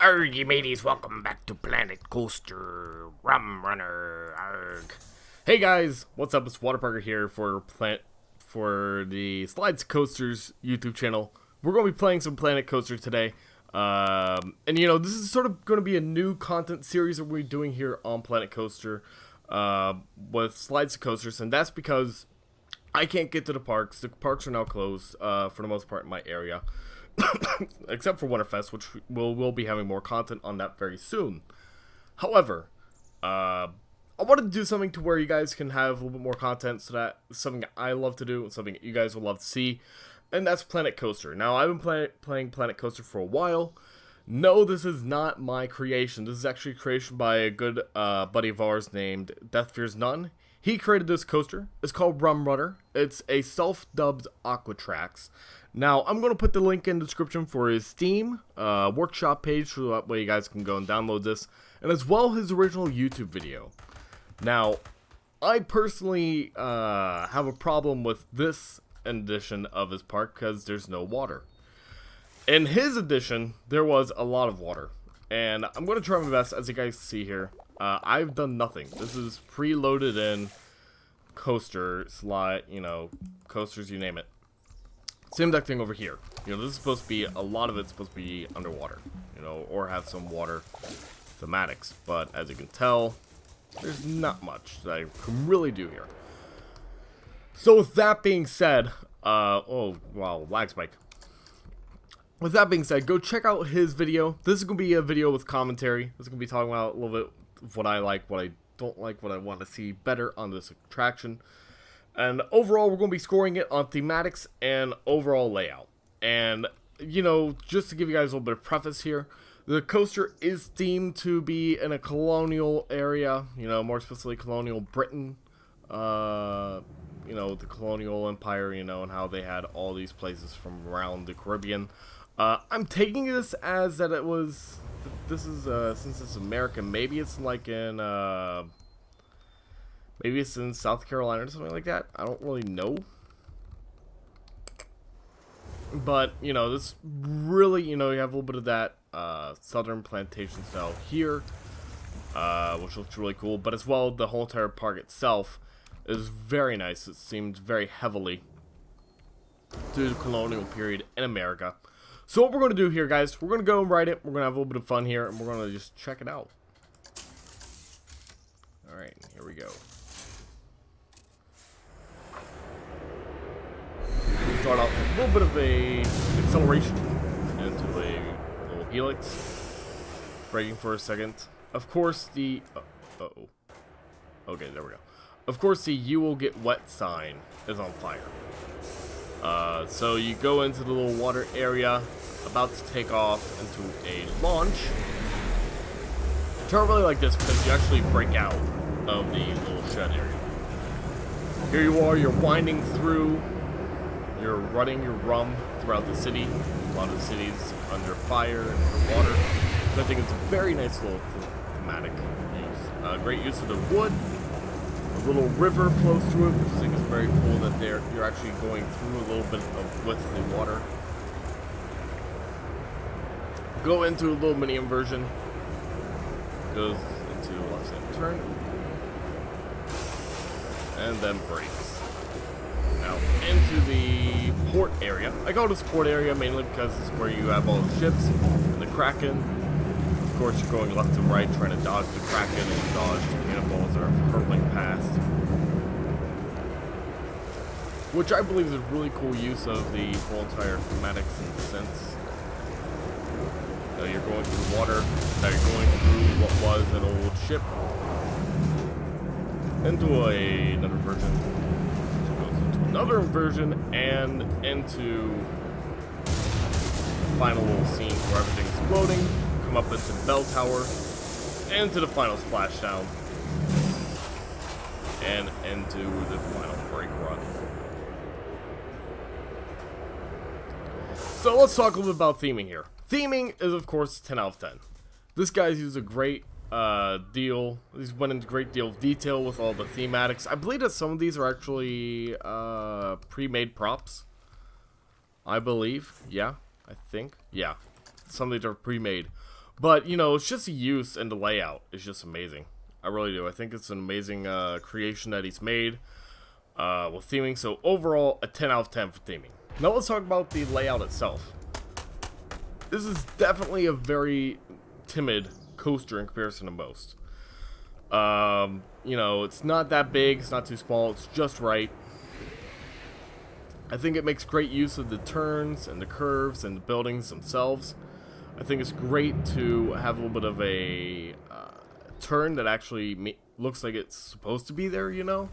Arg, you mateys, welcome back to Planet Coaster Rum Runner. Arg. Hey guys, what's up? It's Waterparker here for the Slides Coasters YouTube channel. We're going to be playing some Planet Coaster today. And you know, this is sort of going to be a new content series that we're doing here on Planet Coaster with Slides Coasters, and that's because I can't get to the parks. The parks are now closed for the most part in my area. Except for Winterfest, which we'll be having more content on that very soon. However, I wanted to do something to where you guys can have a little bit more content, so that something I love to do and something you guys will love to see, and that's Planet Coaster. Now, I've been playing Planet Coaster for a while. No, this is not my creation. This is actually a creation by a good buddy of ours named DeathFearsNone. He created this coaster. It's called Rum Runner. It's a self-dubbed Aquatrax. Now, I'm going to put the link in the description for his Steam workshop page, so that way you guys can go and download this, and as well his original YouTube video. Now, I personally have a problem with this edition of his park because there's no water. In his edition, there was a lot of water, and I'm going to try my best, as you guys see here. I've done nothing. This is preloaded in coaster slide, you know, coasters, you name it. Same exact thing over here. You know, this is supposed to be, a lot of it's supposed to be underwater, you know, or have some water thematics. But as you can tell, there's not much that I can really do here. So with that being said, oh, wow, lag spike. With that being said, go check out his video. This is going to be a video with commentary. This is going to be talking about a little bit of what I like, what I don't like, what I want to see better on this attraction. And overall, we're going to be scoring it on thematics and overall layout. And, you know, just to give you guys a little bit of preface here, the coaster is themed to be in a colonial area, you know, more specifically colonial Britain. You know, the colonial empire, you know, and how they had all these places from around the Caribbean. I'm taking this as that it was, this is, since it's American, maybe it's like in, maybe it's in South Carolina or something like that. I don't really know. But, you know, this really, you know, you have a little bit of that southern plantation style here, which looks really cool. But as well, the whole entire park itself is very nice. It seemed very heavily to the colonial period in America. So what we're going to do here, guys, we're going to go and ride it. We're going to have a little bit of fun here, and we're going to just check it out. Alright, here we go. We'll start off with a little bit of a acceleration into a little helix. Braking for a second. Of course, the... uh-oh. Okay, there we go. Of course, the "you will get wet" sign is on fire. So you go into the little water area, about to take off into a launch. I don't really like this because you actually break out of the little shed area. Here you are, you're winding through, you're running your rum throughout the city. A lot of cities under fire and underwater. So I think it's a very nice little thematic use. Great use of the wood. A little river flows through it, which I think is very cool that you're actually going through a little bit of with the water. Go into a little mini inversion. Goes into a left-hand turn. And then brakes. Now into the port area. I call this port area mainly because it's where you have all the ships and the Kraken. Of course, you're going left to right, trying to dodge the Kraken and dodge the cannonballs that are hurtling past. Which I believe is a really cool use of the whole entire thematics in a sense. You're going through water, now you're going through what was an old ship into another version. So it goes into another version and into the final little scene where everything's floating. Up into the bell tower, into the final splashdown, and into the final brake run. So let's talk a little bit about theming here. Theming is, of course, 10 out of 10. This guy's used a great deal. He's went into a great deal of detail with all the thematics. I believe that some of these are actually pre-made props. I believe. Yeah, I think. Yeah, some of these are pre-made. But, you know, it's just the use and the layout is just amazing. I really do. I think it's an amazing creation that he's made with theming. So overall, a 10 out of 10 for theming. Now let's talk about the layout itself. This is definitely a very timid coaster in comparison to most. You know, it's not that big, it's not too small, it's just right. I think it makes great use of the turns and the curves and the buildings themselves. I think it's great to have a little bit of a turn that actually looks like it's supposed to be there, you know?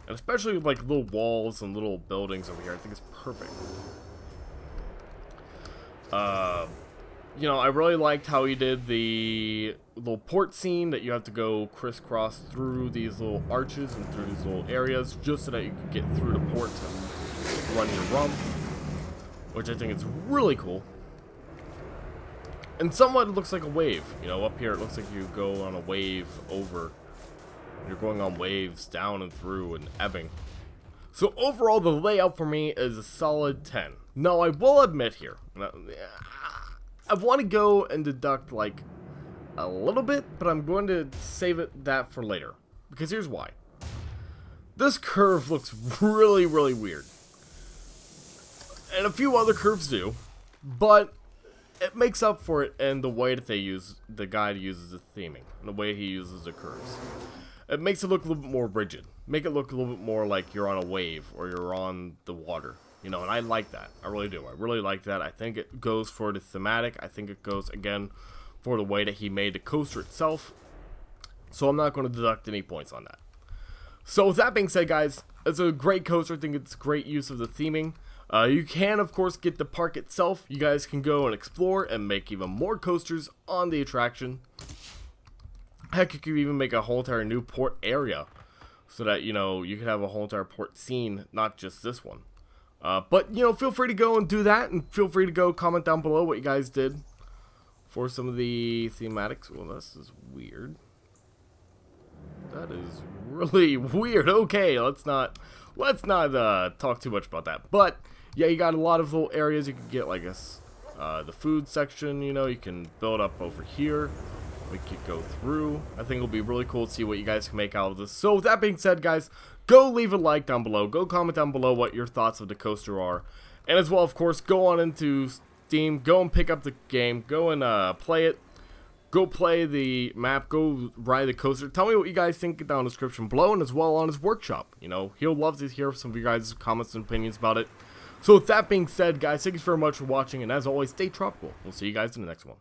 And especially like little walls and little buildings over here, I think it's perfect. You know, I really liked how he did the little port scene that you have to go crisscross through these little arches and through these little areas just so that you can get through the port to run your rum, which I think is really cool. And somewhat it looks like a wave. You know, up here it looks like you go on a wave over. You're going on waves down and through and ebbing. So overall, the layout for me is a solid 10. Now, I will admit here, I want to go and deduct like a little bit, but I'm going to save that for later. Because here's why. This curve looks really, really weird. And a few other curves do, but it makes up for it in the way that the guy uses the theming, and the way he uses the curves. It makes it look a little bit more rigid. Make it look a little bit more like you're on a wave or you're on the water. You know, and I like that. I really do. I really like that. I think it goes for the thematic. I think it goes, again, for the way that he made the coaster itself. So I'm not going to deduct any points on that. So with that being said, guys, it's a great coaster. I think it's great use of the theming. You can, of course, get the park itself. You guys can go and explore and make even more coasters on the attraction. Heck, you could even make a whole entire new port area so that, you know, you could have a whole entire port scene, not just this one. But, you know, feel free to go and do that, and feel free to go comment down below what you guys did for some of the thematics. Well, this is weird. That is really weird. Okay, let's not talk too much about that. But yeah, you got a lot of little areas you can get, like the food section. You know, you can build up over here. We could go through. I think it'll be really cool to see what you guys can make out of this. So with that being said, guys, go leave a like down below. Go comment down below what your thoughts of the coaster are. And as well, of course, go on into Steam. Go and pick up the game. Go and play it. Go play the map. Go ride the coaster. Tell me what you guys think down in the description below. And as well on his workshop. You know, he'll love to hear some of you guys' comments and opinions about it. So with that being said, guys, thank you very much for watching. And as always, stay tropical. We'll see you guys in the next one.